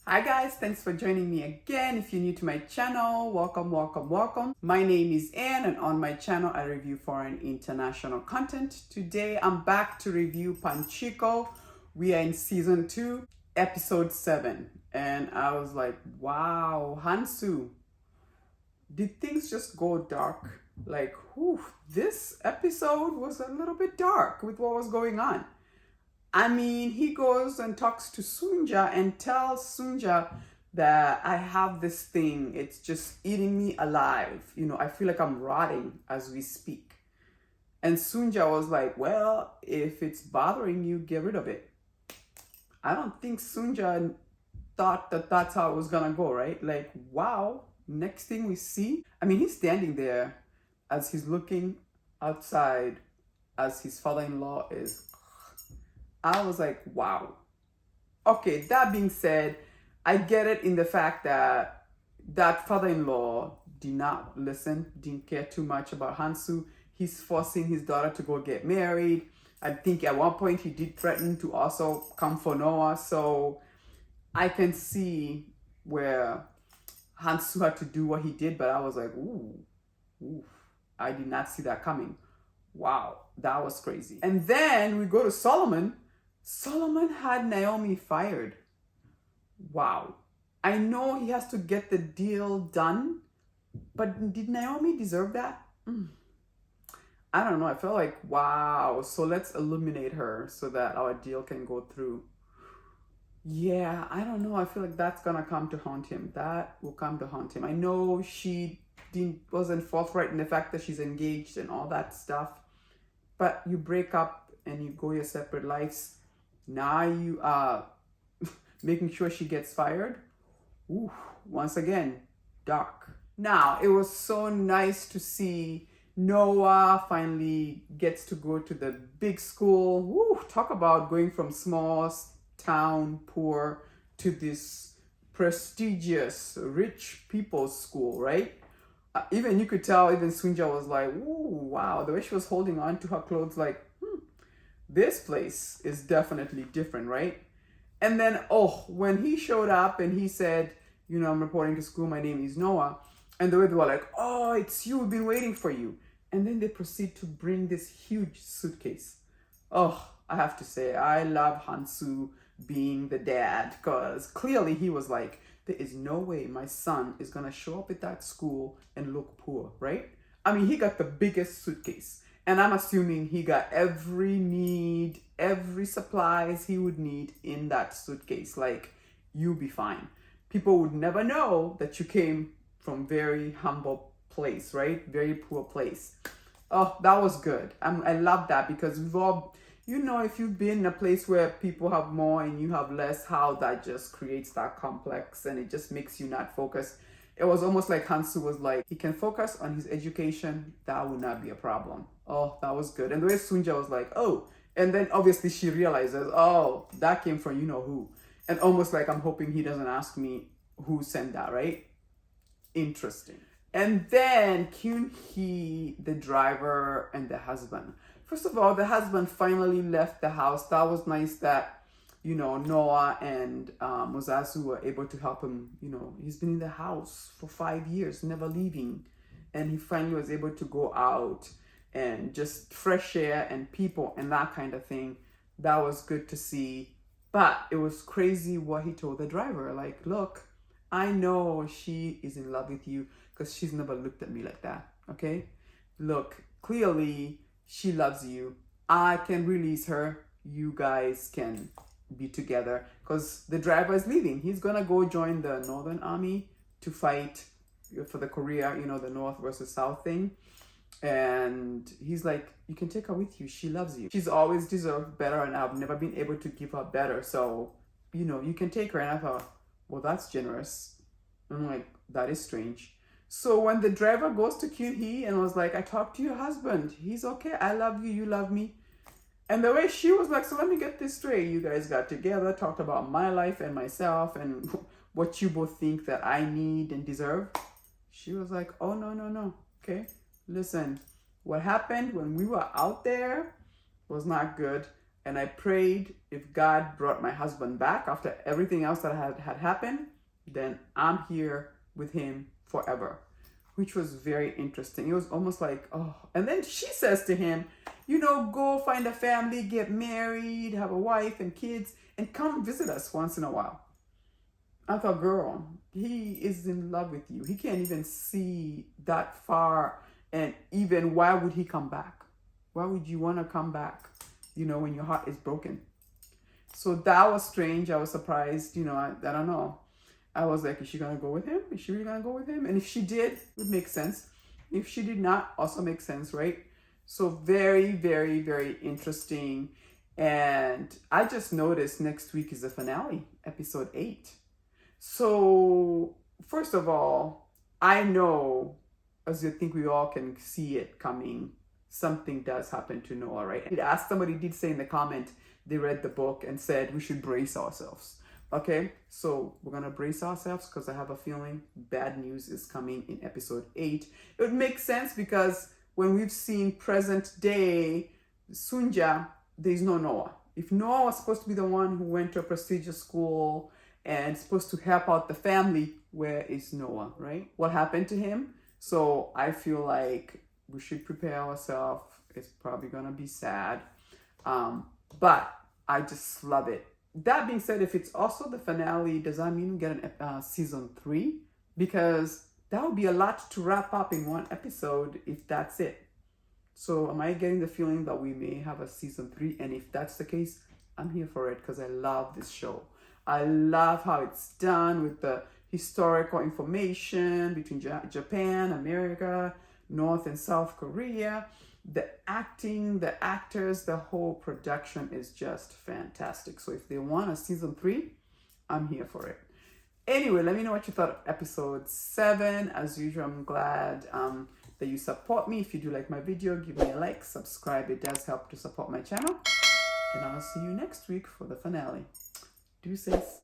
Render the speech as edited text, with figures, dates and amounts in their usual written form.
Hi guys, thanks for joining me again. If you're new to my channel, welcome. My name is Anne and on my channel I review foreign international content. Today I'm back to review Pachinko. We are in season 2, episode 7. And I was like, wow, Hansu, did things just go dark? Like, whew, this episode was a little bit dark with what was going on. I mean, he goes and talks to Sunja and tells Sunja that I have this thing. It's just eating me alive. I feel like I'm rotting as we speak. And Sunja was like, well, if it's bothering you, get rid of it. I don't think Sunja thought that that's how it was gonna go, right? Like, wow, next thing we see, I mean, he's standing there as he's looking outside as his father-in-law is. I was like, wow. Okay, that being said, I get it in the fact that that father-in-law did not listen, didn't care too much about Hansu. He's forcing his daughter to go get married. I think at one point he did threaten to also come for Noah. So I can see where Hansu had to do what he did, but I was like, ooh, I did not see that coming. Wow, that was crazy. And then we go to Solomon. Solomon had Naomi fired. Wow. I know he has to get the deal done, but did Naomi deserve that? I don't know. I felt like, wow. So let's eliminate her so that our deal can go through. Yeah, I don't know. I feel like that's gonna come to haunt him. That will come to haunt him. I know she wasn't forthright in the fact that she's engaged and all that stuff, but you break up and you go your separate lives. Now you are making sure she gets fired. Ooh, once again, dark. Now, it was so nice to see Noah finally gets to go to the big school. Woo, talk about going from small town, poor, to this prestigious, rich people's school, right? Even you could tell, even Sunja was like, ooh, wow, the way she was holding on to her clothes, like, this place is definitely different, right? And then, when he showed up and he said, I'm reporting to school, my name is Noah. And the way they were like, oh, it's you, we've been waiting for you. And then they proceed to bring this huge suitcase. Oh, I have to say, I love Hansu being the dad, because clearly he was like, there is no way my son is going to show up at that school and look poor, right? I mean, he got the biggest suitcase. And I'm assuming he got every need, every supplies he would need in that suitcase. Like, you'll be fine. People would never know that you came from very humble place, right? Very poor place. Oh, that was good. I love that, because we've all, if you've been in a place where people have more and you have less, how that just creates that complex and it just makes you not focus. It was almost like Hansu was like, he can focus on his education. That would not be a problem. Oh, that was good. And the way Sunja was like, oh, and then obviously she realizes, oh, that came from who. And almost like I'm hoping he doesn't ask me who sent that, right? Interesting. And then Kyun-hee, the driver, and the husband. First of all, the husband finally left the house. That was nice that Noah and Mozasu were able to help him. He's been in the house for 5 years, never leaving. And he finally was able to go out and just fresh air and people and that kind of thing. That was good to see. But it was crazy what he told the driver. Like, look, I know she is in love with you because she's never looked at me like that, okay? Look, clearly she loves you. I can release her. You guys can be together, because the driver is leaving. He's gonna go join the Northern Army to fight for the Korea, the North versus South thing. And he's like, you can take her with you. She loves you. She's always deserved better, and I've never been able to give her better. So, you can take her. And I thought, well, that's generous. I'm like, that is strange. So when the driver goes to Kyun-hee and was like, I talked to your husband. He's okay. I love you. You love me. And the way she was like, so let me get this straight. You guys got together, talked about my life and myself and what you both think that I need and deserve. She was like, oh, no. Okay, listen, what happened when we were out there was not good. And I prayed, if God brought my husband back after everything else that had happened, then I'm here with him forever, which was very interesting. It was almost like, oh. And then she says to him, you know, go find a family, get married, have a wife and kids, and come visit us once in a while. I thought, girl, he is in love with you. He can't even see that far. And even, why would he come back? Why would you want to come back, you know, when your heart is broken? So that was strange. I was surprised. You know, I don't know. I was like, is she going to go with him? Is she really going to go with him? And if she did, it would make sense. If she did not, also makes sense, right? So very, very, very interesting. And I just noticed next week is the finale, episode 8. So first of all, I know, as you think we all can see it coming, something does happen to Noah, right? As somebody did say in the comment, they read the book and said we should brace ourselves. Okay, so we're gonna brace ourselves because I have a feeling bad news is coming in episode 8. It would make sense because when we've seen present day Sunja, there's no Noah. If Noah was supposed to be the one who went to a prestigious school and supposed to help out the family, where is Noah, right? What happened to him? So I feel like we should prepare ourselves. It's probably gonna be sad, but I just love it. That being said, if it's also the finale, does that mean we get an season 3? Because that would be a lot to wrap up in one episode if that's it. So am I getting the feeling that we may have a season 3? And if that's the case, I'm here for it because I love this show. I love how it's done with the historical information between Japan, America, North and South Korea. The acting, the actors, the whole production is just fantastic. So if they want a season 3, I'm here for it. Anyway, let me know what you thought of episode 7. As usual, I'm glad that you support me. If you do like my video, give me a like, subscribe. It does help to support my channel. And I'll see you next week for the finale. Deuces.